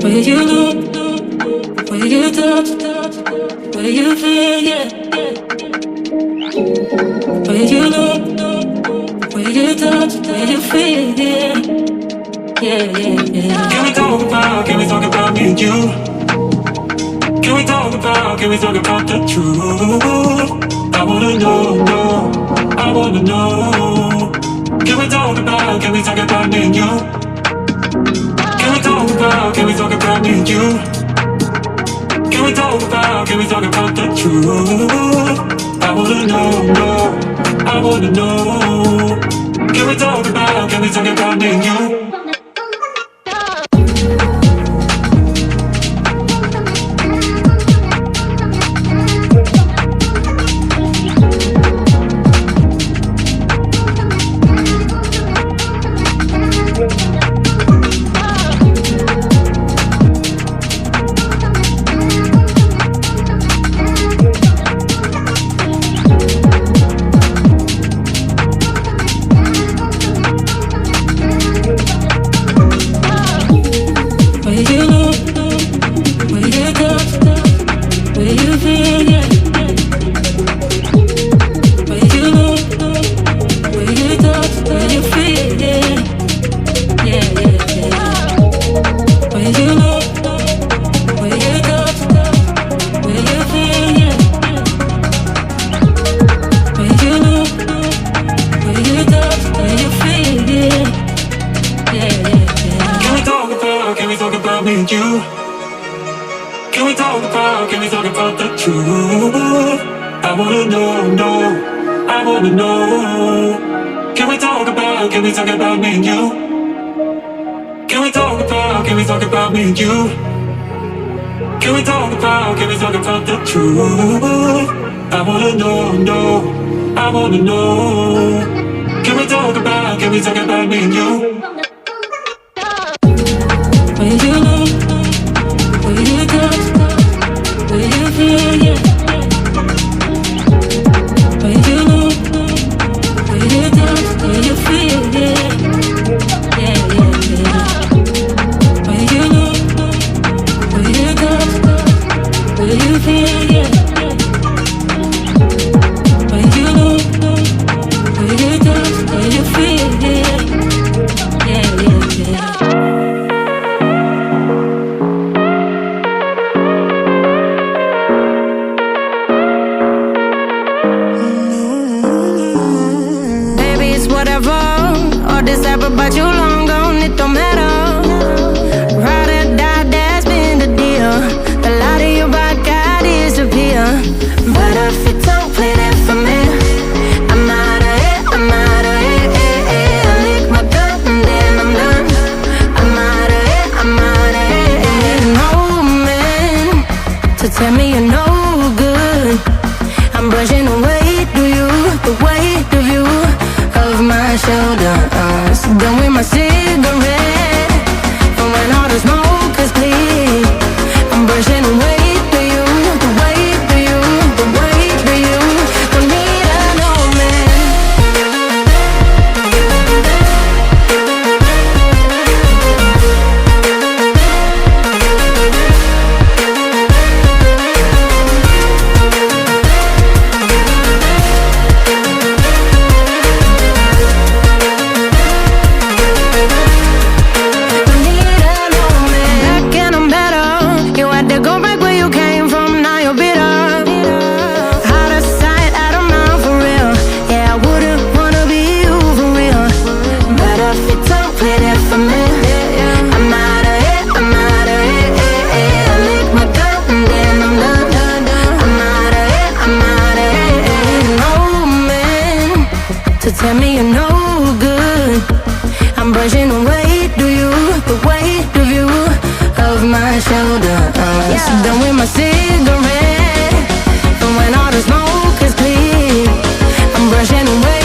Where you look, where you touch, where you feel, yeah. Where you look, where you touch, where you feel, yeah. Yeah, yeah, yeah. Can we talk about me and you? Can we talk about the truth? I wanna know, I wanna know. Can we talk about me and you? Can we talk about me and you? Can we talk about the truth? I wanna know, I wanna know. Can we talk about me and you? Can we talk about the truth? I wanna know, I wanna know. Can we talk about me and you? Can we talk about me and you? Can we talk about the truth? I wanna know, I wanna know. Can we talk about me and you? Where you look, where you touch, where you feel, yeah. Where you look, where you touch, where you feel, yeah. Yeah, yeah, yeah. Where you look, where you touch, where you feel, yeah. Where you look, where you touch, where you feel, yeah. Yeah, yeah, yeah. But you long gone, it don't matter. Ride or die, that's been the deal. The light of your back, I disappear. But if you don't play that for me, I'm out of it, I'm out of it. I lick my gun and then I'm done. I'm out of it, I'm out of it. And no man to tell me you're no good. I'm brushing the weight of you, of my shoulders. Done with my cigarette, and when all the smoke is clear, I'm brushing away to you, the weight to you, the weight to you. Don't need an old man. Tell me you're no good. I'm brushing away to you, the weight of you, of my shoulders. Done with my cigarette, and when all the smoke is clear, I'm brushing away